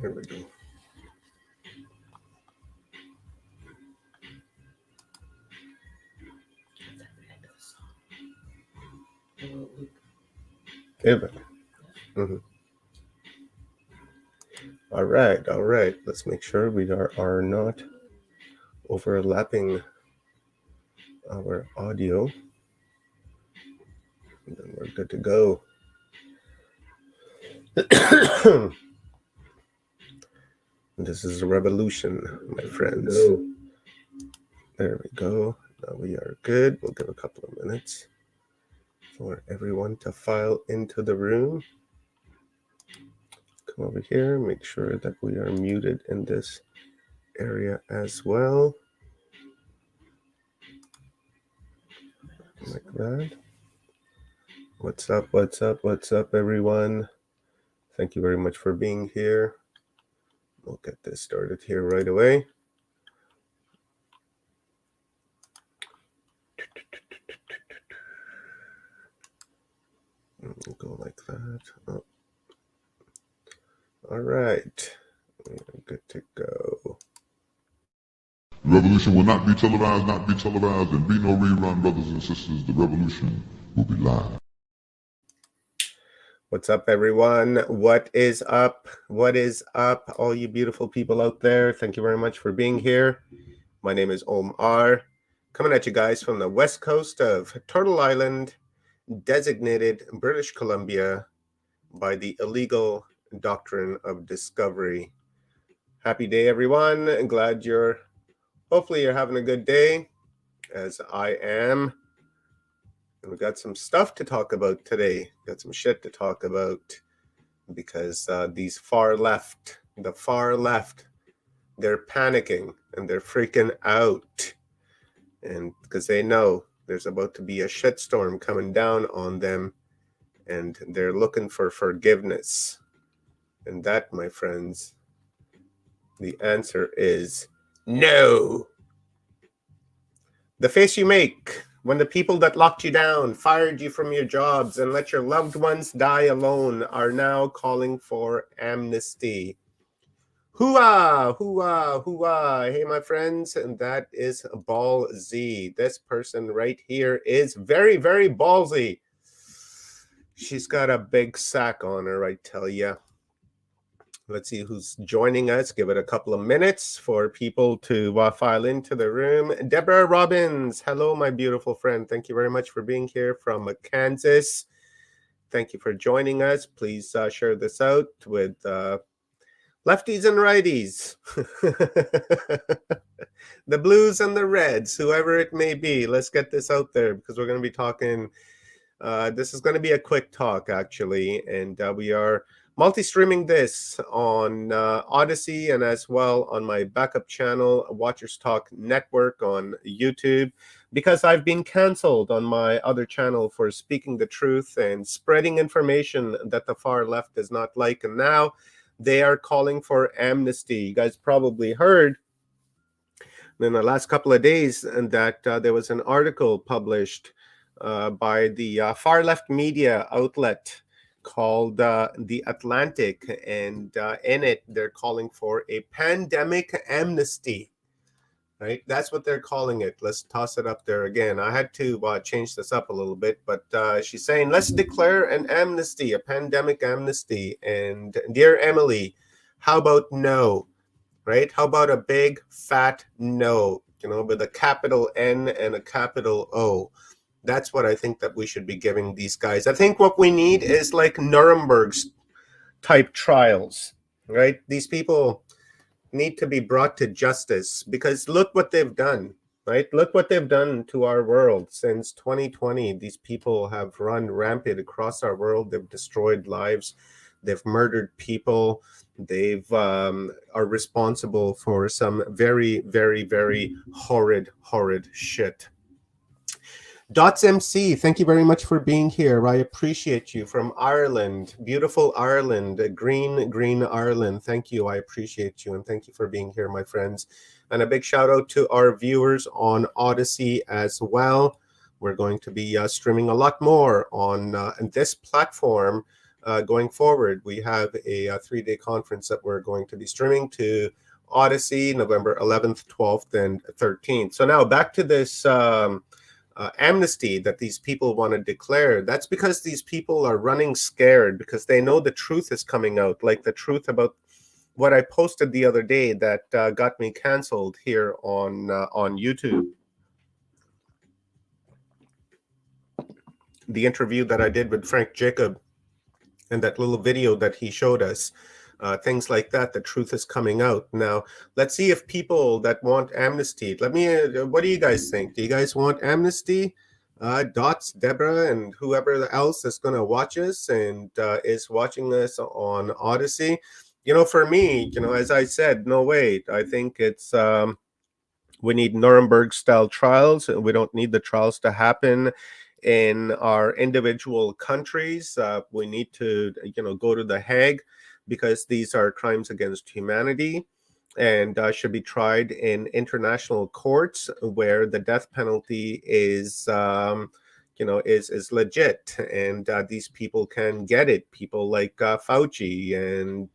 Here we go. Give it. All right. Let's make sure we are not overlapping our audio. And then we're good to go. This is a revolution, my friends. There we go. Now we are good. We'll give a couple of minutes for everyone to file into the room. Come over here, make sure that we are muted in this area as well. Like that. What's up, everyone? Thank you very much for being here. We'll get this started here right away. We'll go like that. Oh. All right, we're good to go. The revolution will not be televised, and be no rerun, brothers and sisters. The revolution will be live. What's up, everyone? What is up? What is up, all you beautiful people out there? Thank you very much for being here. My name is Omar, coming at you guys from the west coast of Turtle Island, designated British Columbia by the illegal doctrine of discovery. Happy day, everyone. Glad hopefully you're having a good day, as I am. And we got some stuff to talk about today. Got some shit to talk about because these the far left, they're panicking and they're freaking out. And because they know there's about to be a shitstorm coming down on them, and they're looking for forgiveness. And that, my friends, the answer is no. The face you make when the people that locked you down, fired you from your jobs, and let your loved ones die alone are now calling for amnesty. Hooah, hooah, hooah. Hey, my friends, and that is ballsy. This person right here is very, very ballsy. She's got a big sack on her, I tell ya. Let's see who's joining us. Give it a couple of minutes for people to file into the room. Deborah Robbins. Hello, my beautiful friend. Thank you very much for being here from Kansas. Thank you for joining us. Please share this out with lefties and righties. The blues and the reds, whoever it may be. Let's get this out there because we're going to be talking. This is going to be a quick talk, actually. And we are multi-streaming this on Odyssey and as well on my backup channel, Watchers Talk Network on YouTube, because I've been canceled on my other channel for speaking the truth and spreading information that the far left does not like. And now they are calling for amnesty. You guys probably heard in the last couple of days that there was an article published by the far left media outlet called The Atlantic, and in it they're calling for a pandemic amnesty, right? That's what they're calling it. Let's toss it up there again. I had to change this up a little bit, but she's saying, let's declare an amnesty, a pandemic amnesty. And dear Emily, how about no, right? How about a big fat no, with a capital N and a capital O? That's what I think that we should be giving these guys. I think what we need is like Nuremberg's type trials, right? These people need to be brought to justice because look what they've done, right? Look what they've done to our world since 2020. These people have run rampant across our world. They've destroyed lives. They've murdered people. They've are responsible for some very, very, very horrid shit. Dots MC, thank you very much for being here. I appreciate you from Ireland, beautiful Ireland, green Ireland. Thank you. I appreciate you. And thank you for being here, my friends. And a big shout out to our viewers on Odyssey as well. We're going to be streaming a lot more on this platform going forward. We have a 3-day conference that we're going to be streaming to Odyssey, November 11th, 12th, and 13th. So now back to this amnesty that these people want to declare. That's because these people are running scared because they know the truth is coming out, like the truth about what I posted the other day that got me canceled here on YouTube. The interview that I did with Frank Jacob and that little video that he showed us, things like that. The truth is coming out. Now, let's see if people that want amnesty, what do you guys think? Do you guys want amnesty? Dots, Deborah, and whoever else is going to watch us and is watching us on Odyssey. For me, as I said, no, wait, I think it's, we need Nuremberg-style trials. We don't need the trials to happen in our individual countries. We need to, go to The Hague because these are crimes against humanity and should be tried in international courts where the death penalty is, is legit, and these people can get it. People like Fauci and,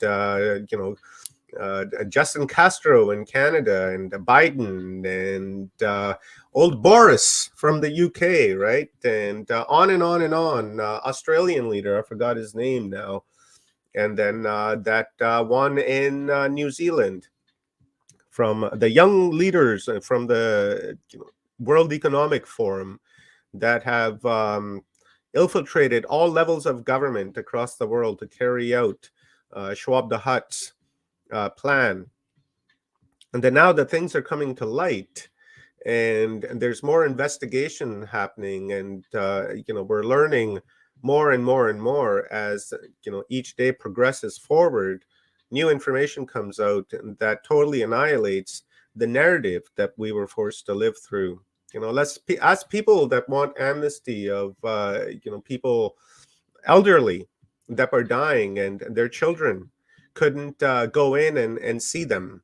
Justin Castro in Canada and Biden and old Boris from the UK, right? And on and on and on. Australian leader, I forgot his name now. And then that one in New Zealand from the young leaders from the World Economic Forum that have infiltrated all levels of government across the world to carry out Schwab the Hutt's plan. And then now that things are coming to light and there's more investigation happening and we're learning more and more and more as each day progresses forward, new information comes out that totally annihilates the narrative that we were forced to live through. Let's ask people that want amnesty of people elderly that are dying and their children couldn't go in and see them,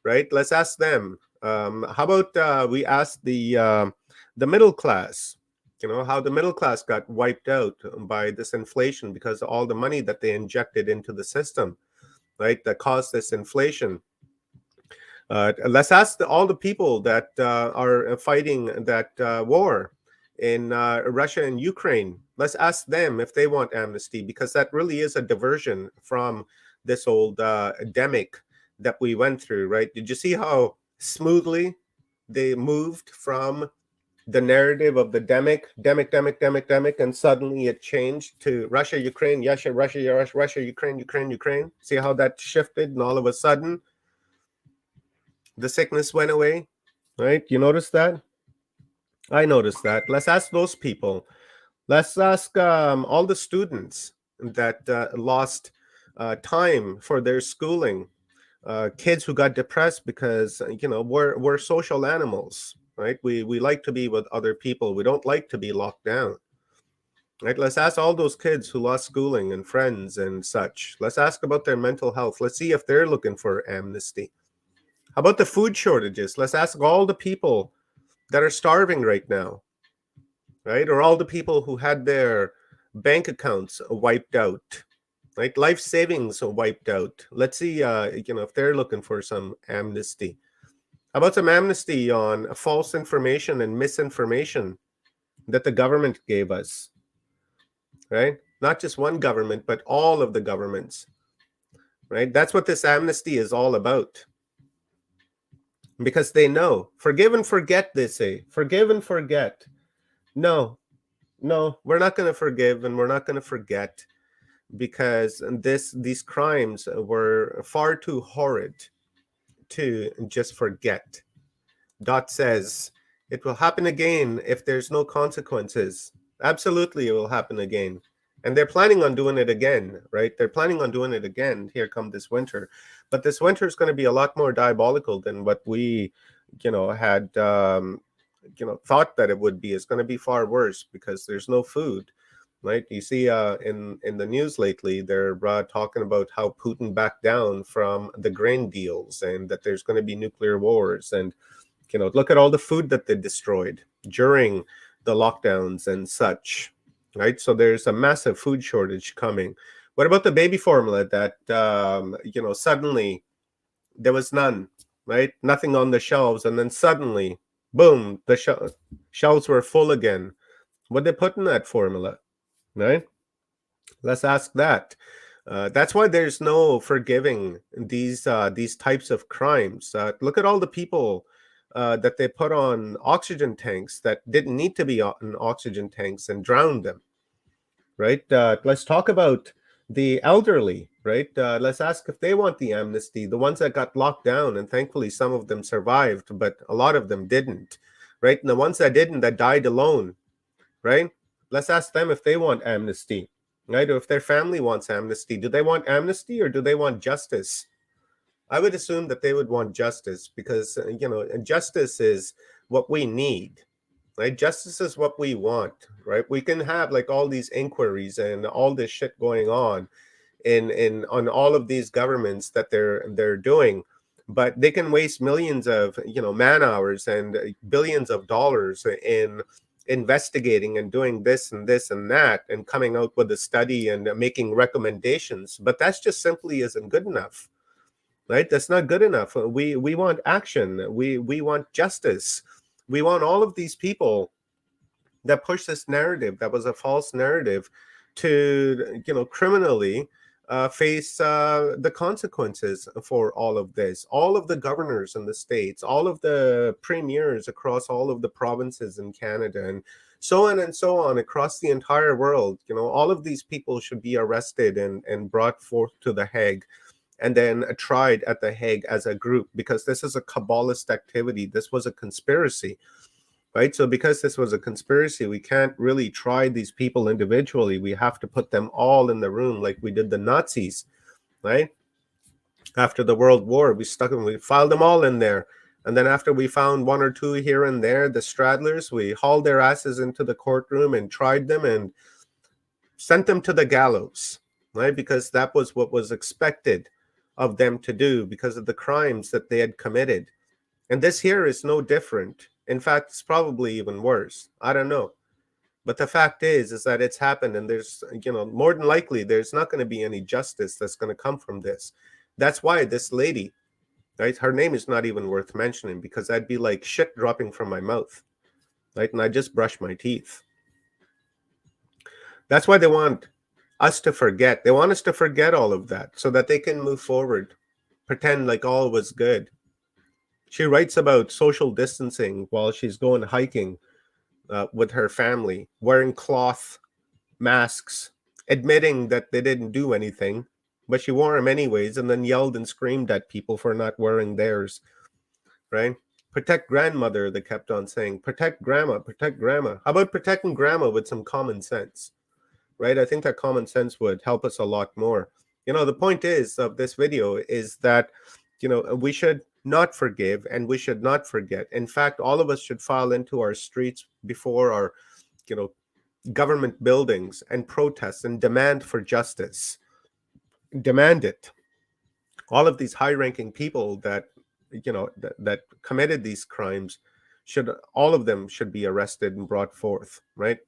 right? Let's ask them. How about we ask the middle class, how the middle class got wiped out by this inflation because of all the money that they injected into the system, right, that caused this inflation. Let's ask all the people that are fighting that war in Russia and Ukraine. Let's ask them if they want amnesty, because that really is a diversion from this old demic that we went through, right? Did you see how smoothly they moved from the narrative of the demic, and suddenly it changed to Russia, Ukraine, Russia, Ukraine. See how that shifted, and all of a sudden the sickness went away, right? You notice that? I noticed that. Let's ask those people. Let's ask all the students that lost time for their schooling, kids who got depressed because we're social animals, right? We like to be with other people. We don't like to be locked down, right? Let's ask all those kids who lost schooling and friends and such. Let's ask about their mental health. Let's see if they're looking for amnesty. How about the food shortages? Let's ask all the people that are starving right now, right? Or all the people who had their bank accounts wiped out, right? Life savings wiped out. Let's see, if they're looking for some amnesty. How about some amnesty on false information and misinformation that the government gave us, right? Not just one government, but all of the governments, right? That's what this amnesty is all about. Because they know, forgive and forget, they say, forgive and forget. No, we're not going to forgive and we're not going to forget, because these crimes were far too horrid to just forget. Dot says, it will happen again if there's no consequences. Absolutely, it will happen again. And they're planning on doing it again, right? They're planning on doing it again here come this winter. But this winter is going to be a lot more diabolical than what we, had, thought that it would be. It's going to be far worse because there's no food, right? You see in the news lately, they're talking about how Putin backed down from the grain deals and that there's going to be nuclear wars. And, look at all the food that they destroyed during the lockdowns and such. right? So there's a massive food shortage coming. What about the baby formula that suddenly there was none, right? Nothing on the shelves, and then suddenly, boom, the shelves were full again. What they put in that formula, right? Let's ask that. That's why there's no forgiving these types of crimes. Look at all the people that they put on oxygen tanks that didn't need to be on oxygen tanks and drowned them, right? Let's talk about the elderly, right? Let's ask if they want the amnesty, the ones that got locked down, and thankfully some of them survived, but a lot of them didn't, right? And the ones that didn't, that died alone, right? Let's ask them if they want amnesty, right? Or if their family wants amnesty. Do they want amnesty or do they want justice? I would assume that they would want justice because, justice is what we need, right? Justice is what we want, right? We can have like all these inquiries and all this shit going on in on all of these governments that they're doing, but they can waste millions of man hours and billions of dollars in investigating and doing this and this and that and coming out with a study and making recommendations, but that's just simply isn't good enough, right? That's not good enough. We want action. We want justice. We want all of these people that pushed this narrative that was a false narrative to criminally face the consequences for all of this. All of the governors in the states, all of the premiers across all of the provinces in Canada, and so on across the entire world, all of these people should be arrested and brought forth to the Hague and then tried at the Hague as a group, because this is a cabalist activity. This was a conspiracy, right? So because this was a conspiracy, we can't really try these people individually. We have to put them all in the room like we did the Nazis, right? After the World War, we filed them all in there. And then after we found one or two here and there, the straddlers, we hauled their asses into the courtroom and tried them and sent them to the gallows, right? Because that was what was expected of them to do because of the crimes that they had committed. And this here is no different. In fact, it's probably even worse. I don't know. But the fact is that it's happened, and there's, more than likely, there's not going to be any justice that's going to come from this. That's why this lady, right, her name is not even worth mentioning, because I'd be like shit dropping from my mouth, right? And I just brush my teeth. That's why they want us to forget. They want us to forget all of that so that they can move forward, pretend like all was good. She writes about social distancing while she's going hiking with her family, wearing cloth masks, admitting that they didn't do anything, but she wore them anyways, and then yelled and screamed at people for not wearing theirs, right? Protect grandmother, they kept on saying. Protect grandma, protect grandma. How about protecting grandma with some common sense, right? I think that common sense would help us a lot more. The point is of this video is that, we should not forgive and we should not forget. In fact, all of us should file into our streets before our, government buildings and protest and demand for justice. Demand it. All of these high-ranking people that, that committed these crimes, all of them should be arrested and brought forth, right?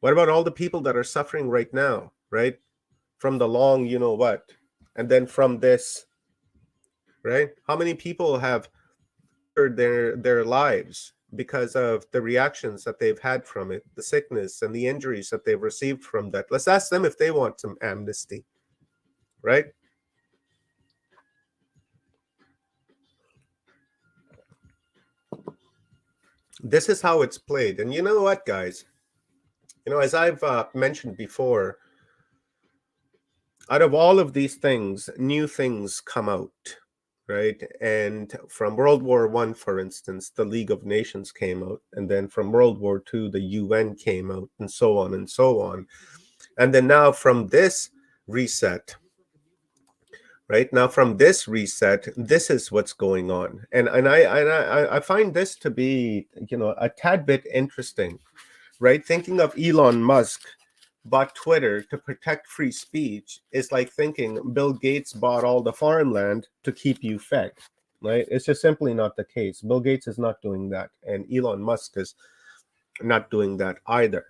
What about all the people that are suffering right now, right? From the long, what, and then from this, right? How many people have their lives because of the reactions that they've had from it, the sickness and the injuries that they've received from that? Let's ask them if they want some amnesty, right? This is how it's played. And you know what, guys? As I've mentioned before, out of all of these things, new things come out, right? And from World War I, for instance, the League of Nations came out, and then from World War II, the UN came out, and so on and so on. And then now from this reset, right? Now from this reset, this is what's going on. And I find this to be, a tad bit interesting, right? Thinking of Elon Musk bought Twitter to protect free speech is like thinking Bill Gates bought all the farmland to keep you fed, right? It's just simply not the case. Bill Gates is not doing that, and Elon Musk is not doing that either.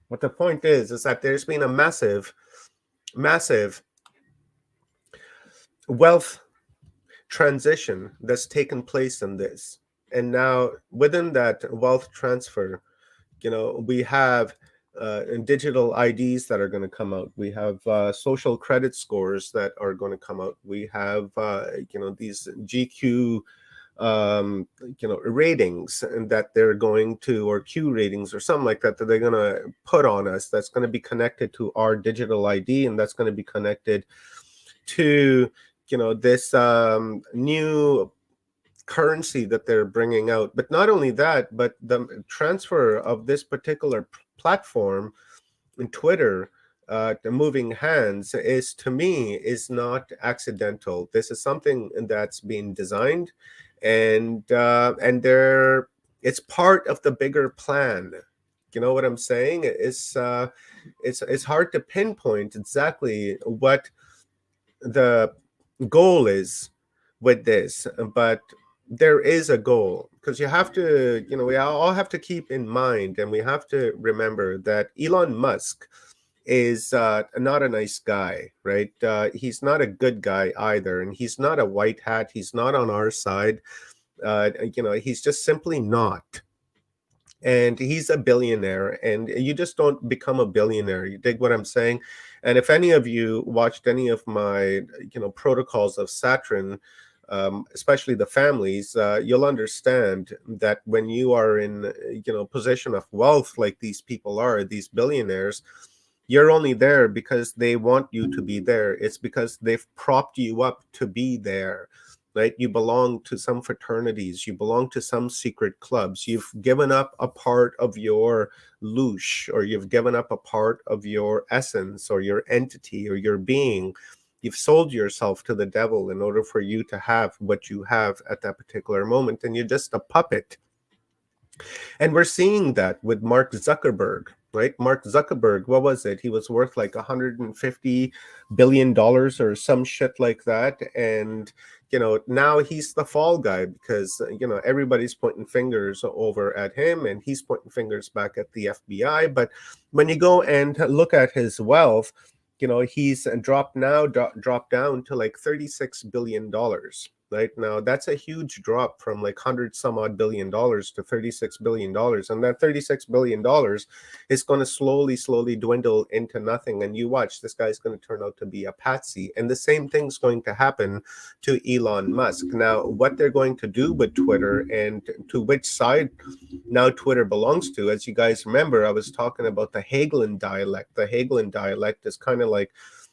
What the point is that there's been a massive wealth transition that's taken place in this. And now within that wealth transfer, we have digital IDs that are going to come out. We have social credit scores that are going to come out. We have, these GQ, ratings, and that they're going to, or Q ratings or something like that, that they're going to put on us. That's going to be connected to our digital ID, and that's going to be connected to, this new currency that they're bringing out. But not only that, but the transfer of this particular platform in Twitter, the moving hands, is, to me, is not accidental. This is something that's being designed, and it's part of the bigger plan. You know what I'm saying? It's hard to pinpoint exactly what the goal is with this, but there is a goal, because you have to, we all have to keep in mind, and we have to remember that Elon Musk is not a nice guy, right? He's not a good guy either, and he's not a white hat. He's not on our side. He's just simply not. And he's a billionaire, and you just don't become a billionaire. You dig what I'm saying? And if any of you watched any of my, protocols of Saturn, especially the families, you'll understand that when you are in, position of wealth like these people are, these billionaires, you're only there because they want you to be there. It's because they've propped you up to be there, right? You belong to some fraternities, you belong to some secret clubs, you've given up a part of your loosh, or you've given up a part of your essence, or your entity, or your being. You've sold yourself to the devil in order for you to have what you have at that particular moment, and you're just a puppet. And we're seeing that with Mark Zuckerberg, right? Mark Zuckerberg, what was it? He was worth like $150 billion or some shit like that. And, now he's the fall guy, because, everybody's pointing fingers over at him, and he's pointing fingers back at the FBI. But when you go and look at his wealth, he's dropped down to like $36 billion. Right now, that's a huge drop from like 100 some odd billion dollars to $36 billion. And that $36 billion is going to slowly dwindle into nothing. And you watch, this guy's going to turn out to be a patsy. And the same thing's going to happen to Elon Musk. Now, what they're going to do with Twitter, and to which side now Twitter belongs to, as you guys remember, I was talking about the Hegelian dialect. The Hegelian dialect is kind of like,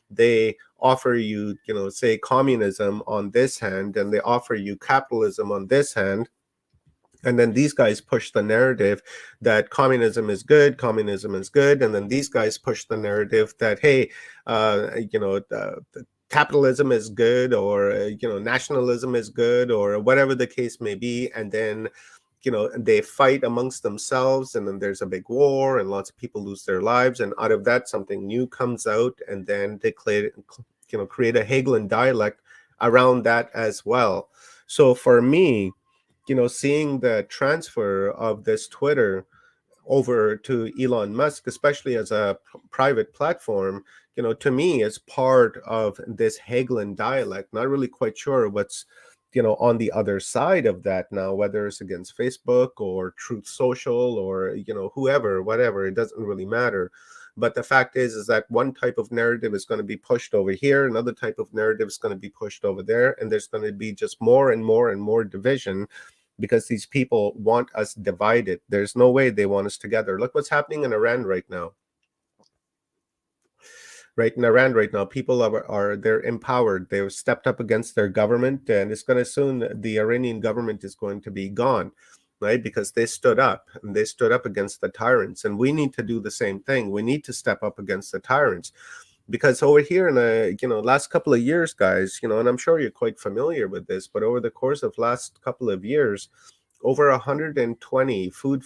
they offer you, say communism on this hand, and they offer you capitalism on this hand. And then these guys push the narrative that communism is good, and then these guys push the narrative that, hey, capitalism is good, or nationalism is good, or whatever the case may be. And then they fight amongst themselves, and then there's a big war, and lots of people lose their lives, and out of that something new comes out, and then they create a Hegelian dialect around that as well. So for me, seeing the transfer of this Twitter over to Elon Musk, especially as a private platform, to me is part of this Hegelian dialect. Not really quite sure what's on the other side of that now, whether it's against Facebook or Truth Social, or whoever, whatever, it doesn't really matter. But the fact is that one type of narrative is going to be pushed over here, another type of narrative is going to be pushed over there, and there's going to be just more and more and more division, because these people want us divided. There's no way they want us together. Look what's happening in Iran right now. Right in Iran right now, people they're empowered. They've stepped up against their government, and it's going to soon, the Iranian government is going to be gone, right? Because they stood up, and they stood up against the tyrants. And we need to do the same thing. We need to step up against the tyrants, because over here in the last couple of years, guys, and I'm sure you're quite familiar with this, but over the course of last couple of years, over 120 food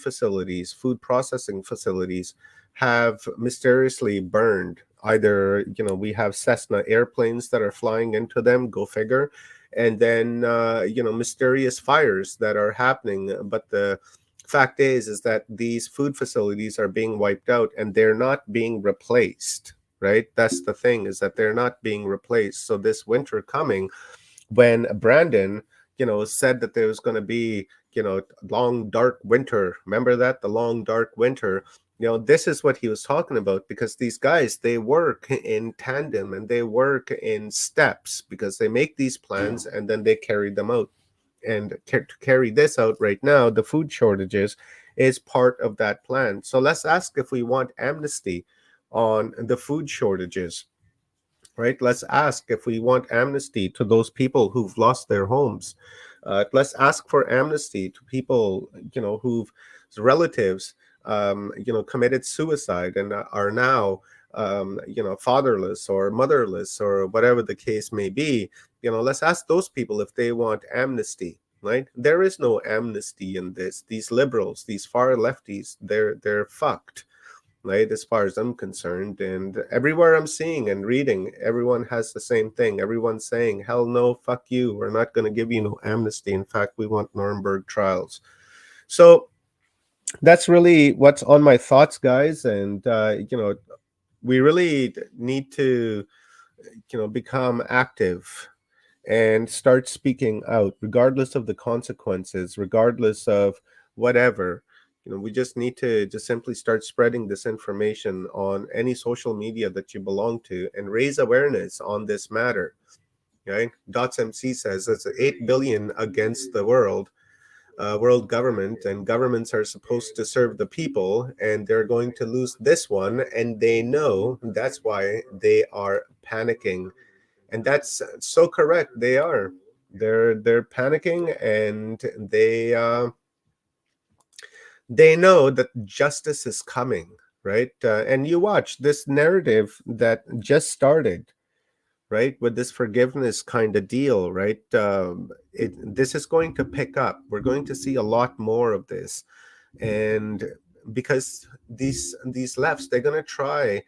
processing facilities have mysteriously burned. Either, we have Cessna airplanes that are flying into them, go figure, and then, mysterious fires that are happening. But the fact is that these food facilities are being wiped out and they're not being replaced, right? That's the thing, is that they're not being replaced. So this winter coming, when Brandon, said that there was going to be, long dark winter. Remember that, the long dark winter. This is what he was talking about, because these guys, they work in tandem and they work in steps, because they make these plans and then they carry them out. And to carry this out right now, the food shortages is part of that plan. So let's ask if we want amnesty on the food shortages, right? Let's ask if we want amnesty to those people who've lost their homes. Let's ask for amnesty to people, who've relatives, committed suicide and are now, fatherless or motherless or whatever the case may be. Let's ask those people if they want amnesty. Right? There is no amnesty in this. These liberals, these far lefties, they're fucked, right? As far as I'm concerned. And everywhere I'm seeing and reading, everyone has the same thing. Everyone's saying, hell no, fuck you. We're not going to give you no amnesty. In fact, we want Nuremberg trials. So that's really what's on my thoughts, guys. And, we really need to, become active and start speaking out, regardless of the consequences, regardless of whatever. We just need to just simply start spreading this information on any social media that you belong to and raise awareness on this matter. Right? Dots MC says it's 8 billion against the world government, and governments are supposed to serve the people, and they're going to lose this one, and they know. That's why they are panicking. And that's so correct. They are. They're panicking, and they know that justice is coming, right? And you watch this narrative that just started, right, with this forgiveness kind of deal, right? This is going to pick up. We're going to see a lot more of this, and because these lefts, they're going to try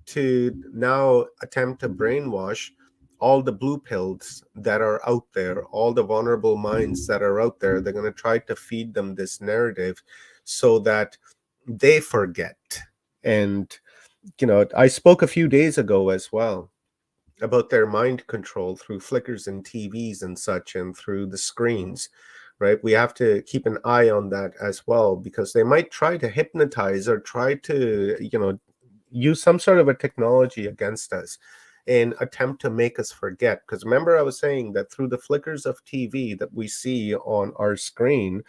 to now attempt to brainwash all the blue pills that are out there, all the vulnerable minds that are out there. They're going to try to feed them this narrative so that they forget. And I spoke a few days ago as well about their mind control through flickers and TVs and such, and through the screens, right? We have to keep an eye on that as well, because they might try to hypnotize or try to, use some sort of a technology against us and attempt to make us forget. Because remember, I was saying that through the flickers of TV that we see on our screen,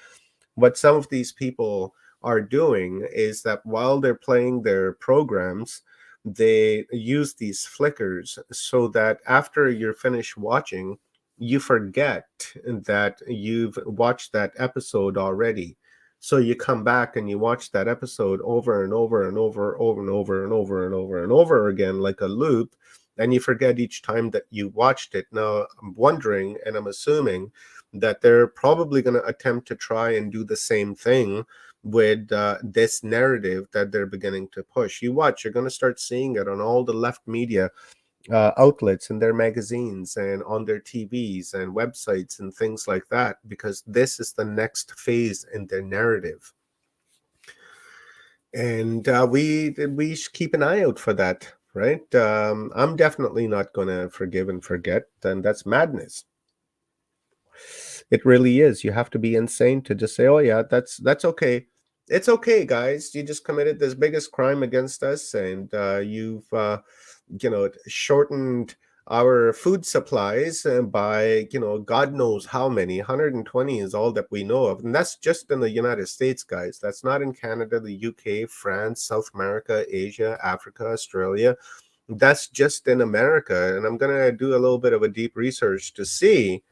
what some of these people are doing is that while they're playing their programs, they use these flickers so that after you're finished watching, you forget that you've watched that episode already. So you come back and you watch that episode over and over and over, over and over and over and over and over again, like a loop, and you forget each time that you watched it. Now, I'm wondering, and I'm assuming that they're probably going to attempt to try and do the same thing with this narrative that they're beginning to push. You watch, you're going to start seeing it on all the left media outlets, in their magazines and on their TVs and websites and things like that, because this is the next phase in their narrative. And we should keep an eye out for that, right? I'm definitely not going to forgive and forget, and that's madness. It really is. You have to be insane to just say, "Oh yeah, that's okay. It's okay, guys. You just committed this biggest crime against us, and you've shortened our food supplies by God knows how many. 120 is all that we know of, and that's just in the United States, guys. That's not in Canada, the UK, France, South America, Asia, Africa, Australia. That's just in America. And I'm gonna do a little bit of a deep research to see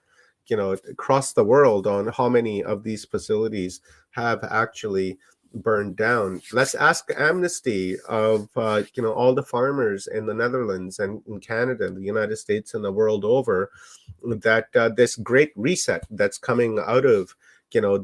across the world on how many of these facilities have actually burned down. Let's ask Amnesty of all the farmers in the Netherlands and in Canada, the United States, and the world over, that this great reset that's coming out of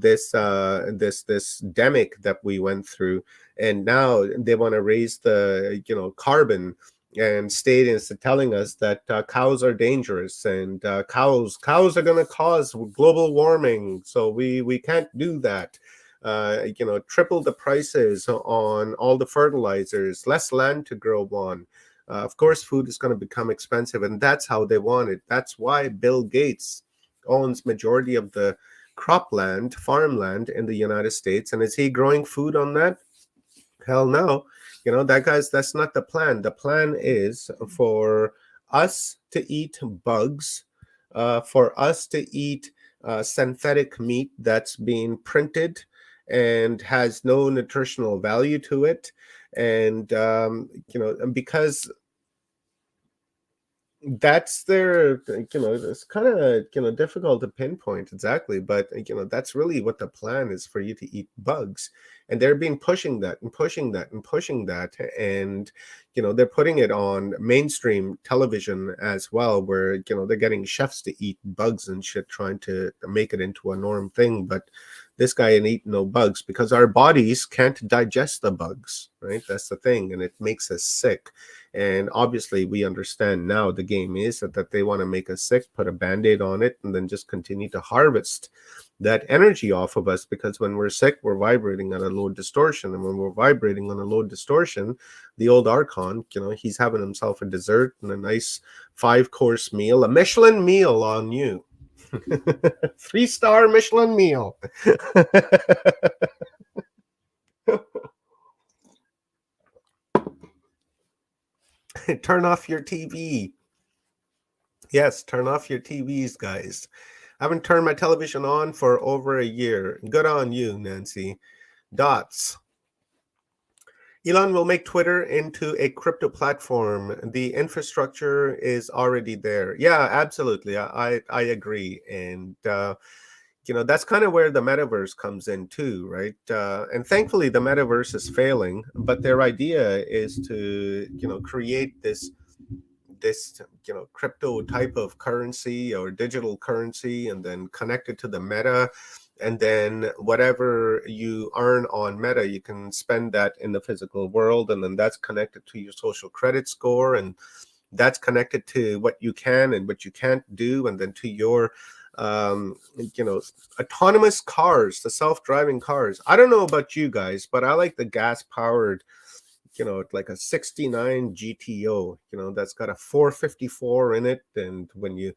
this demic that we went through, and now they want to raise the carbon, and state is telling us that cows are dangerous, and cows are going to cause global warming, so we can't do that. triple the prices on all the fertilizers, less land to grow on. Of course, food is going to become expensive, and that's how they want it. That's why Bill Gates owns majority of the cropland, farmland in the United States. And is he growing food on that? Hell no. That's not the plan. The plan is for us to eat bugs, for us to eat synthetic meat that's being printed and has no nutritional value to it. And, because that's their, it's kind of, difficult to pinpoint exactly, but, that's really what the plan is, for you to eat bugs. And they're being pushing that and pushing that and pushing that. And, they're putting it on mainstream television as well, where, they're getting chefs to eat bugs and shit, trying to make it into a norm thing. But this guy ain't eating no bugs, because our bodies can't digest the bugs, right? That's the thing. And it makes us sick. And obviously, we understand now the game is that they want to make us sick, put a Band-Aid on it, and then just continue to harvest that energy off of us. Because when we're sick, we're vibrating on a low distortion. And when we're vibrating on a low distortion, the old Archon, he's having himself a dessert and a nice 5-course meal, a Michelin meal on you. 3-star Michelin meal. Turn off your TV. Yes, turn off your TVs, guys. I haven't turned my television on for over a year. Good on you, Nancy. Dots. Elon will make Twitter into a crypto platform. The infrastructure is already there. Yeah, absolutely. I agree. And, that's kind of where the metaverse comes in too, right? And thankfully, the metaverse is failing, but their idea is to, create this crypto type of currency or digital currency, and then connect it to the meta. And then whatever you earn on Meta, you can spend that in the physical world. And then that's connected to your social credit score. And that's connected to what you can and what you can't do. And then to your, autonomous cars, the self-driving cars. I don't know about you guys, but I like the gas-powered, like a 69 GTO, that's got a 454 in it. And when you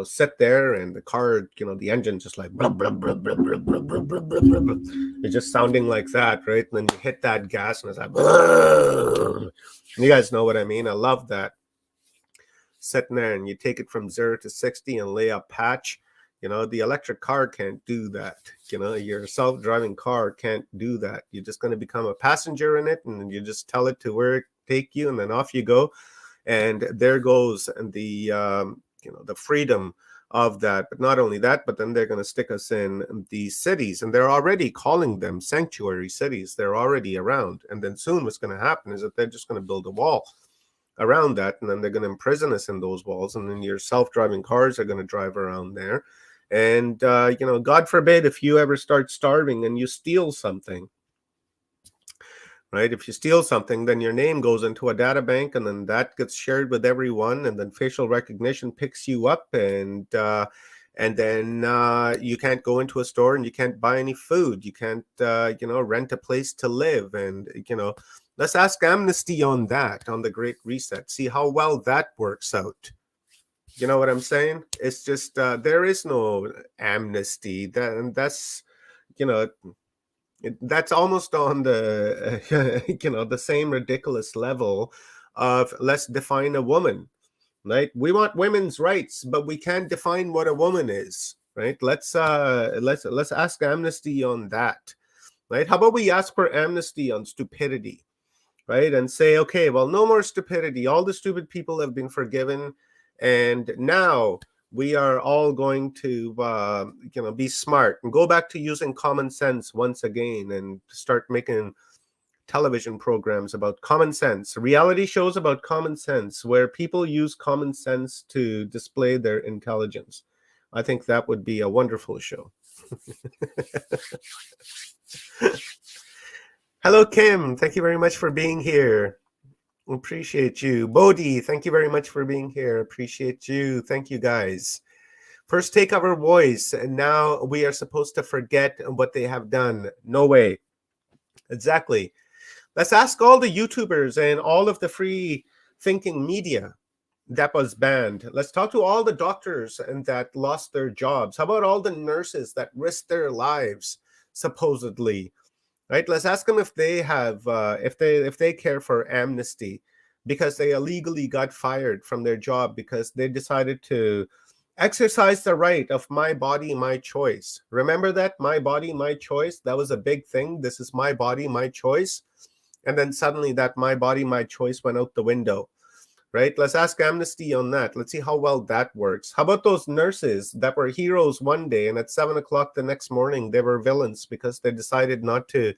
sit there and the car, the engine just like blah, blah, blah, blah, blah, blah, blah, blah, blah, blah, blah. It's just sounding like that, right? And then you hit that gas and it's like, blah. You guys know what I mean? I love that. Sitting there and you take it from 0 to 60 and lay a patch. The electric car can't do that. Your self-driving car can't do that. You're just going to become a passenger in it, and you just tell it to where it take you, and then off you go. And there goes the the freedom of that. But not only that, but then they're going to stick us in these cities, and they're already calling them sanctuary cities. They're already around. And then soon what's going to happen is that they're just going to build a wall around that, and then they're going to imprison us in those walls, and then your self-driving cars are going to drive around there. And, God forbid if you ever start starving and you steal something, right? If you steal something, then your name goes into a data bank, and then that gets shared with everyone, and then facial recognition picks you up, and then you can't go into a store and you can't buy any food. You can't, rent a place to live. And, let's ask Amnesty on that, on the Great Reset. See how well that works out. You know what I'm saying? It's just there is no amnesty. That's that's almost on the the same ridiculous level of let's define a woman, right? We want women's rights, but we can't define what a woman is, right? Let's ask amnesty on that, right? How about we ask for amnesty on stupidity, right? And say, okay, well, no more stupidity. All the stupid people have been forgiven. And now we are all going to, be smart and go back to using common sense once again, and start making television programs about common sense, reality shows about common sense, where people use common sense to display their intelligence. I think that would be a wonderful show. Hello, Kim. Thank you very much for being here. Appreciate you. Bodhi, thank you very much for being here. Appreciate you. Thank you, guys. First take our voice, and now we are supposed to forget what they have done. No way. Exactly. Let's ask all the YouTubers and all of the free thinking media that was banned. Let's talk to all the doctors and that lost their jobs. How about all the nurses that risked their lives, supposedly? Right? Let's ask them if they have, if they care for amnesty because they illegally got fired from their job because they decided to exercise the right of my body, my choice. Remember that? My body, my choice. That was a big thing. This is my body, my choice. And then suddenly that my body, my choice went out the window, right? Let's ask amnesty on that. Let's see how well that works. How about those nurses that were heroes one day and at 7 o'clock the next morning, they were villains because they decided not to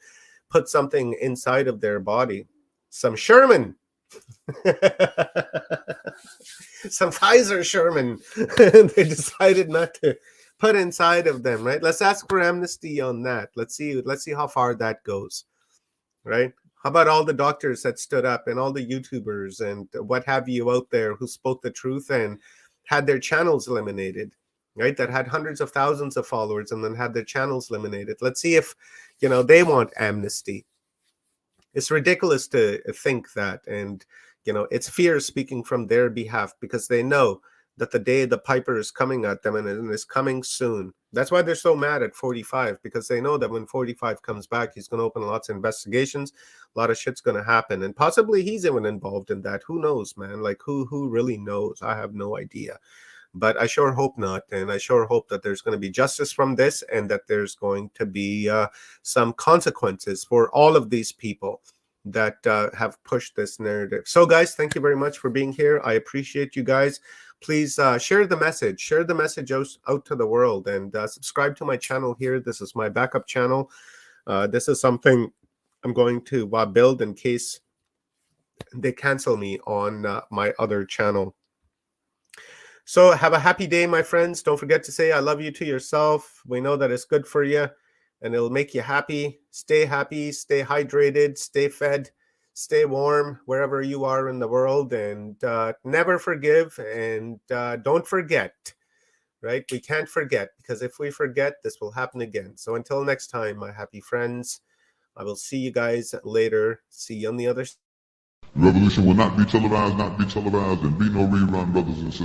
put something inside of their body? Some Sherman. Some Pfizer Sherman. They decided not to put inside of them, right? Let's ask for amnesty on that. Let's see how far that goes, right? How about all the doctors that stood up and all the YouTubers and what have you out there who spoke the truth and had their channels eliminated, right? That had hundreds of thousands of followers and then had their channels eliminated. Let's see if, they want amnesty. It's ridiculous to think that. And, it's fear speaking from their behalf because they know that the day the piper is coming at them and is coming soon. That's why they're so mad at 45, because they know that when 45 comes back, he's going to open lots of investigations. A lot of shit's going to happen. And possibly he's even involved in that. Who knows, man? Like, who really knows? I have no idea. But I sure hope not. And I sure hope that there's going to be justice from this and that there's going to be some consequences for all of these people that have pushed this narrative. So, guys, thank you very much for being here. I appreciate you guys. Please share the message. Share the message out to the world and subscribe to my channel here. This is my backup channel. This is something I'm going to build in case they cancel me on my other channel. So have a happy day, my friends. Don't forget to say I love you to yourself. We know that it's good for you and it'll make you happy. Stay happy, stay hydrated, stay fed, stay warm wherever you are in the world, and never forgive, and don't forget, right? We can't forget, because if we forget, this will happen again. So until next time, my happy friends, I will see you guys later. See you on the other side. The revolution will not be televised, and be no rerun, brothers and sisters.